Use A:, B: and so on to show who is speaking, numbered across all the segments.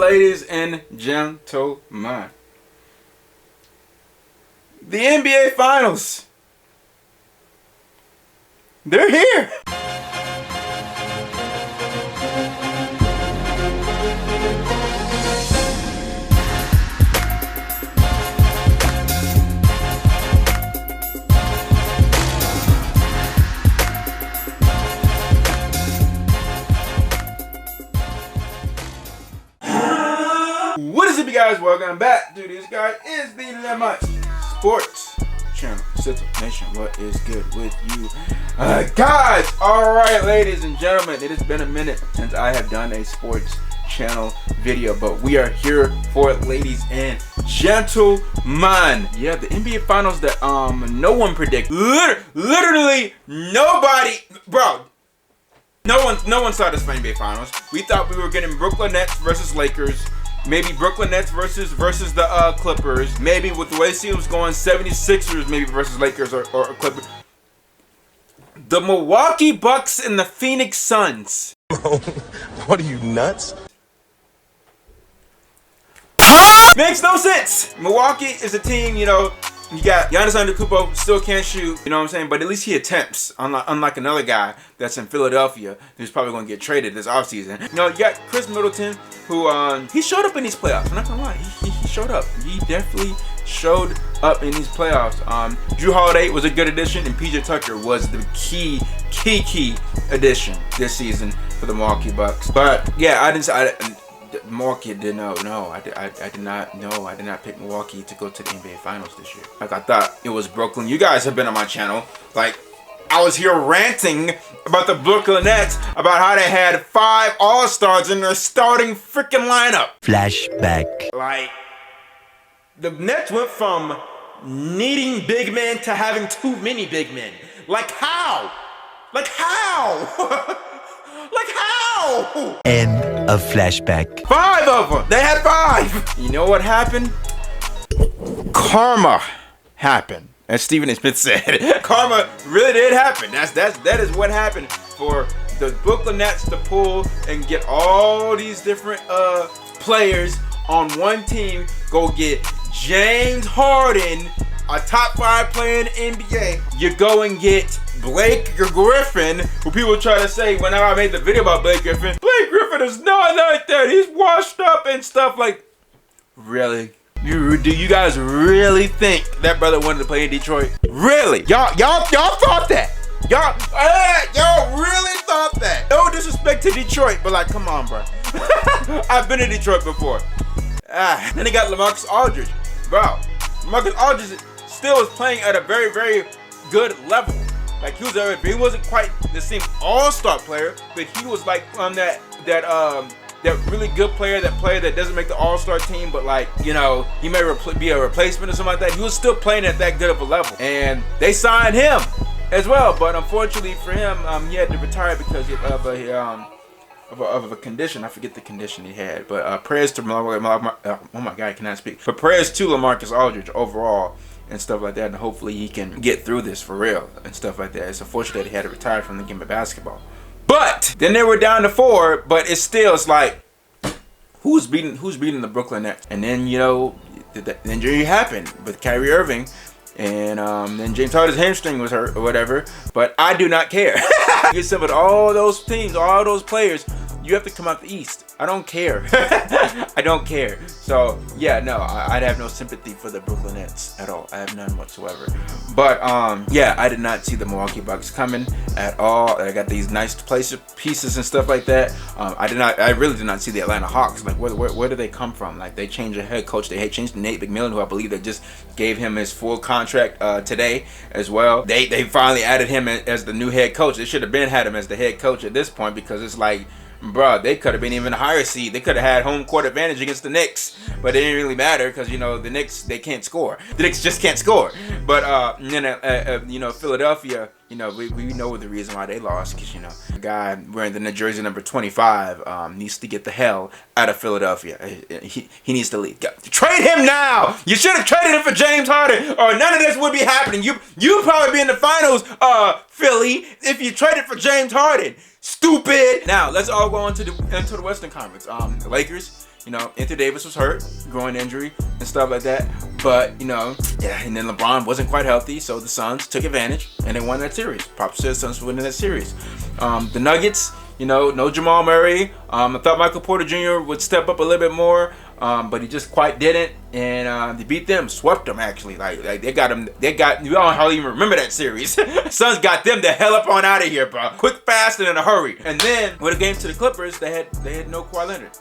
A: ladies and gentlemen, the NBA Finals, they're here. What is up, you guys? Welcome back to this guy is the Lemon Sports Channel. Central Nation, what is good with you guys? Alright, ladies and gentlemen, it has been a minute since I have done a sports channel video, but we are here for it, ladies and gentlemen. Yeah, the NBA Finals that no one predicted. Literally nobody, bro. No one saw this NBA Finals. We thought we were getting Brooklyn Nets versus Lakers. Maybe Brooklyn Nets versus the Clippers. Maybe with the way the was going, 76ers maybe versus Lakers or Clippers. The Milwaukee Bucks and the Phoenix Suns.
B: What are you, nuts?
A: Makes no sense. Milwaukee is a team, you know, you got Giannis Antetokounmpo, still can't shoot, you know what I'm saying? But at least he attempts, unlike another guy that's in Philadelphia who's probably going to get traded this offseason. You know, you got Chris Middleton, who, he showed up in these playoffs. I'm not going to lie, he showed up. He definitely showed up in these playoffs. Drew Holiday was a good addition, and PJ Tucker was the key addition this season for the Milwaukee Bucks. But, yeah, Milwaukee did not know. I did not know. I did not pick Milwaukee to go to the NBA Finals this year. Like, I thought it was Brooklyn. You guys have been on my channel. Like, I was here ranting about the Brooklyn Nets, about how they had 5 All-Stars in their starting freaking lineup.
B: Flashback.
A: Like, the Nets went from needing big men to having too many big men. Like, how? Like, how? Like, how?
B: End of flashback.
A: 5 of them. They had 5. You know what happened? Karma happened, as Stephen A. Smith said. Karma really did happen. That is what happened for the Brooklyn Nets to pull and get all these different players on one team. Go get James Harden, a top 5 player in the NBA. You go and get Blake Griffin, who people try to say whenever I made the video about Blake Griffin is not like that. He's washed up and stuff. Like, really? Do you guys really think that brother wanted to play in Detroit? Really? Y'all thought that? Y'all really thought that? No disrespect to Detroit, but like, come on, bro. I've been in Detroit before. Then they got LaMarcus Aldridge, bro. LaMarcus Aldridge still is playing at a very, very good level. Like, he wasn't quite the same all-star player, but he was like on that really good player, that doesn't make the all-star team, but like, you know, he may be a replacement or something like that. He was still playing at that good of a level, and they signed him as well. But unfortunately for him, he had to retire because of a condition. I forget the condition he had, but prayers to oh my God, I cannot speak. But prayers to LaMarcus Aldridge overall and stuff like that, and hopefully he can get through this for real and stuff like that. It's unfortunate that he had to retire from the game of basketball. But then they were down to 4, but it's like, who's beating the Brooklyn Nets? And then, you know, the injury happened with Kyrie Irving, and then James Harden's hamstring was hurt or whatever. But I do not care. You said with all those teams, all those players, you have to come out the East. I don't care. I don't care. So yeah, no, I'd have no sympathy for the Brooklyn Nets at all. I have none whatsoever. But yeah, I did not see the Milwaukee Bucks coming at all. I got these nice pieces and stuff like that. I really did not see the Atlanta Hawks. Like, where do they come from? Like, they changed their head coach. They changed Nate McMillan, who I believe they just gave him his full contract today as well. They finally added him as the new head coach. They should have had him as the head coach at this point, because it's like, bro, they could have been even a higher seed. They could have had home court advantage against the Knicks, but it didn't really matter because, you know, the Knicks, they can't score. The Knicks just can't score. But you know, Philadelphia, you know, we know the reason why they lost, because, you know, the guy wearing the jersey number 25 needs to get the hell out of Philadelphia. He needs to leave. Trade him now. You should have traded him for James Harden, or none of this would be happening. You'd probably be in the finals, Philly, if you traded for James Harden. Stupid. Now let's all go into the Western Conference. The Lakers, You know, Anthony Davis was hurt, groin injury and stuff like that. But, you know, yeah, and then LeBron wasn't quite healthy, so the Suns took advantage and they won that series. Props to the Suns for winning that series. The Nuggets, you know, no Jamal Murray. I thought Michael Porter Jr. would step up a little bit more, but he just quite didn't. And they beat them, swept them actually. Like they got them. You don't hardly even remember that series. Suns got them the hell up on out of here, bro. Quick, fast, and in a hurry. And then with a game to the Clippers, they had no Kawhi Leonard.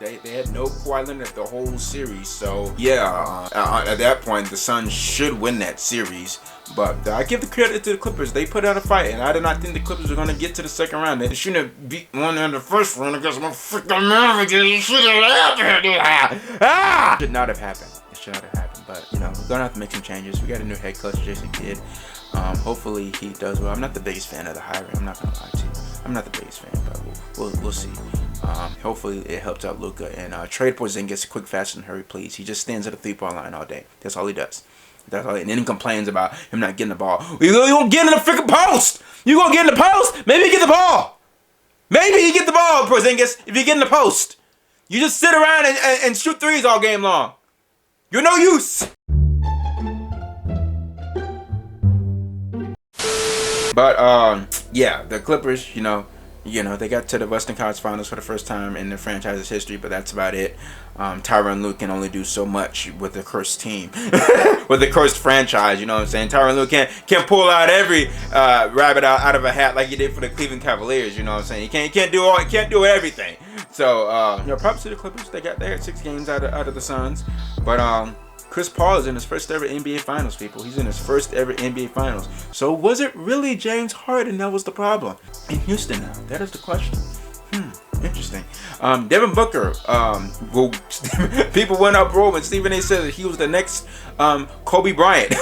A: They had no Kawhi Leonard the whole series. So yeah, at that point the Suns should win that series. But I give the credit to the Clippers. They put out a fight, and I did not think the Clippers were going to get to the second round. They shouldn't have beat one in the first round against my freaking Mavericks. It should have happened. Should not have happened. It should not have happened. But, you know, we're going to have to make some changes. We got a new head coach, Jason Kidd. Hopefully he does well. I'm not the biggest fan of the hiring. I'm not going to lie to you. I'm not the biggest fan, but we'll see. Hopefully it helps out Luka. And trade Porzingis quick, fast, and hurry, please. He just stands at the 3-point line all day. That's all he does. That's all. And then he complains about him not getting the ball. You gonna get in the freaking post? You gonna get in the post? Maybe you get the ball. Maybe you get the ball, Porzingis, if you get in the post. You just sit around and shoot threes all game long. You're no use. But yeah, the Clippers, you know, they got to the Western Conference Finals for the first time in the franchise's history, but that's about it. Tyronn Lue can only do so much with a cursed team, with a cursed franchise. You know what I'm saying? Tyronn Lue can't pull out every rabbit out of a hat like he did for the Cleveland Cavaliers. You know what I'm saying? He can't do everything. So you know, props to the Clippers. They had 6 games out of the Suns, but Chris Paul is in his first ever NBA Finals, people. He's in his first ever NBA Finals. So was it really James Harden that was the problem in Houston now? That is the question. Interesting. Devin Booker. People went uproar when Stephen A. said that he was the next Kobe Bryant.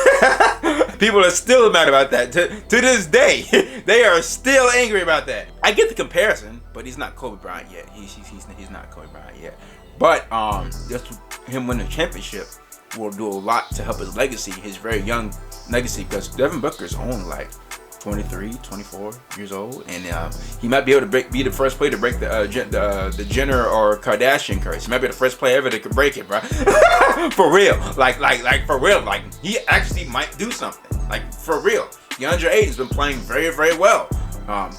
A: People are still mad about that. To this day, they are still angry about that. I get the comparison, but he's not Kobe Bryant yet. He's not Kobe Bryant yet. But just him winning the championship will do a lot to help his legacy, his very young legacy, because Devin Booker's only like 23, 24 years old, and he might be able to be the first player to break the Jenner or Kardashian curse. He might be the first player ever that could break it, bro. For real, like for real, like he actually might do something, like for real. DeAndre Ayton's been playing very, very well.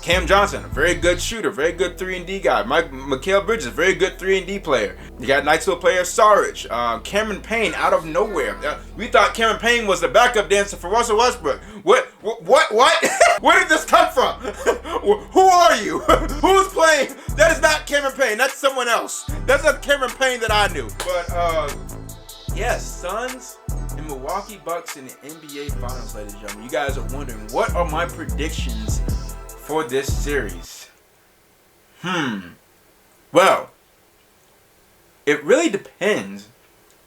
A: Cam Johnson, a very good shooter, very good 3-and-D guy. Mikal Bridges, a very good 3-and-D player. You got nice little player Saric. Cameron Payne out of nowhere. We thought Cameron Payne was the backup dancer for Russell Westbrook. What? Where did this come from? Who are you? Who's playing? That is not Cameron Payne. That's someone else. That's not Cameron Payne that I knew. But yes, Suns and Milwaukee Bucks in the NBA Finals, ladies and gentlemen. You guys are wondering, what are my predictions for this series? Well, it really depends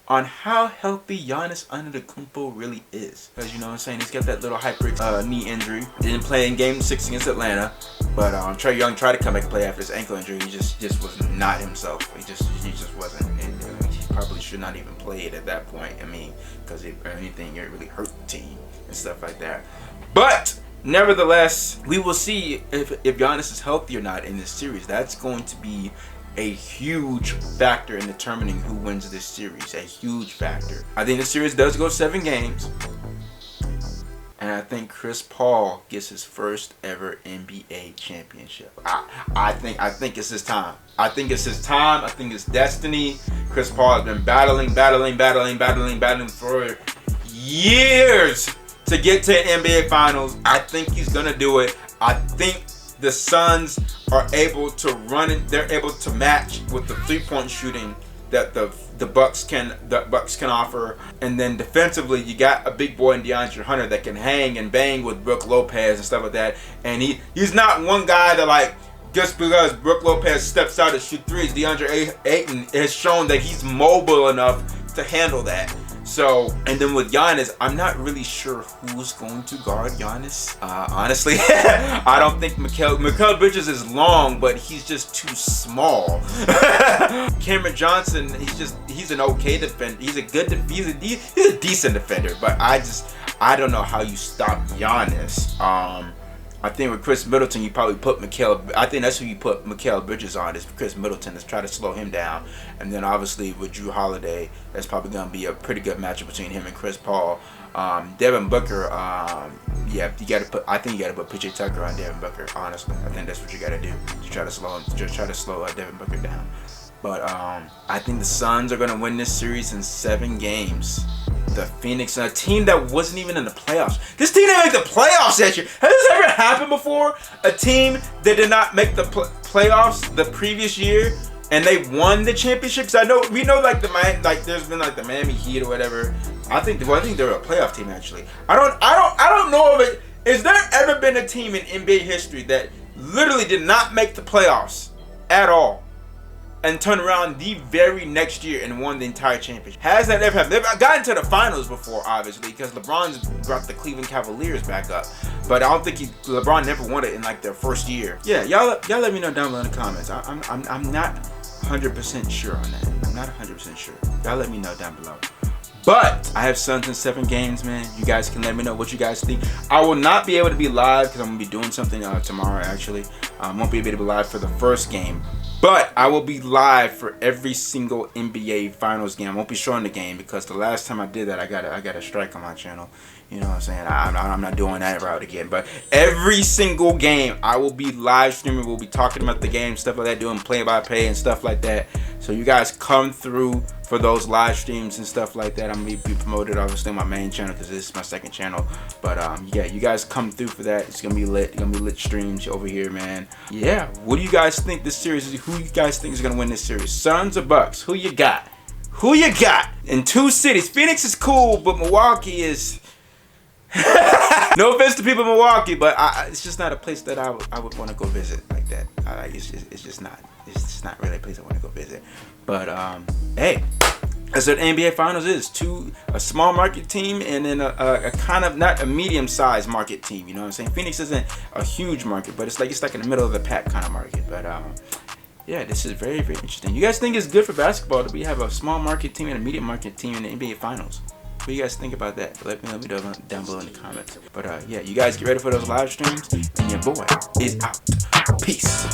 A: on how healthy Giannis Antetokounmpo really is. Because, you know what I'm saying, he's got that little hyper knee injury. Didn't play in Game 6 against Atlanta. But Trae Young tried to come back and play after his ankle injury. He just was not himself. He just wasn't. And he probably should not even play it at that point. I mean, because if anything, it really hurt the team and stuff like that. But nevertheless, we will see if Giannis is healthy or not in this series. That's going to be a huge factor in determining who wins this series. A huge factor. I think the series does go 7 games. And I think Chris Paul gets his first ever NBA championship. I think it's his time. I think it's his time. I think it's destiny. Chris Paul has been battling for years to get to an NBA Finals. I think he's gonna do it. I think the Suns are able to run it. They're able to match with the 3-point shooting that the Bucks can offer. And then defensively, you got a big boy in DeAndre Hunter that can hang and bang with Brook Lopez and stuff like that. And he's not one guy that, like, just because Brook Lopez steps out to shoot threes, DeAndre Ayton has shown that he's mobile enough to handle that. So, and then with Giannis, I'm not really sure who's going to guard Giannis. Honestly, I don't think Mikal Bridges is long, but he's just too small. Cameron Johnson, he's an okay defender. He's a decent defender, but I don't know how you stop Giannis. I think with Chris Middleton, you probably put I think that's who you put Mikal Bridges on, is Chris Middleton. Let's try to slow him down. And then obviously with Drew Holiday, that's probably going to be a pretty good matchup between him and Chris Paul. Devin Booker, yeah, you got to put. I think you got to put PJ Tucker on Devin Booker. Honestly, I think that's what you got to do to try to slow Devin Booker down. But I think the Suns are going to win this series in 7 games. The Phoenix, a team that wasn't even in the playoffs. This team didn't make the playoffs that year. Has this ever happened before? A team that did not make the playoffs the previous year and they won the championship? Because we know like there's been like the Miami Heat or whatever. I think they're a playoff team actually. I don't know of it. Is there ever been a team in NBA history that literally did not make the playoffs at all and turn around the very next year and won the entire championship? Has that ever happened? They've gotten to the finals before, obviously, because LeBron's brought the Cleveland Cavaliers back up. But I don't think LeBron never won it in like their first year. Yeah, y'all let me know down below in the comments. I'm not 100% sure on that. I'm not 100% sure. Y'all let me know down below. But I have Suns in 7 games, man. You guys can let me know what you guys think. I will not be able to be live because I'm going to be doing something tomorrow, actually. I won't be able to be live for the first game. But I will be live for every single NBA Finals game. I won't be showing the game because the last time I did that, I got a strike on my channel. You know what I'm saying? I'm not doing that route again. But every single game, I will be live streaming. We'll be talking about the game, stuff like that, doing play-by-play and stuff like that. So you guys come through for those live streams and stuff like that. I'm going to be promoted, obviously, on my main channel because this is my second channel. But yeah, you guys come through for that. It's going to be lit. It's going to be lit streams over here, man. Yeah, what do you guys think this series is? Who you guys think is going to win this series? Suns or Bucks? Who you got? Who you got? In 2 cities. Phoenix is cool, but Milwaukee is... No offense to people in Milwaukee, but it's just not a place that I would want to go visit like that. It's just not really a place I want to go visit. But hey, that's what NBA Finals is. A small market team and then a kind of not a medium-sized market team. You know what I'm saying? Phoenix isn't a huge market, but it's like in the middle of the pack kind of market. But yeah, this is very, very interesting. You guys think it's good for basketball that we have a small market team and a medium market team in the NBA Finals? What do you guys think about that? Let me know down below in the comments. But yeah, you guys get ready for those live streams, and your boy is out. Peace.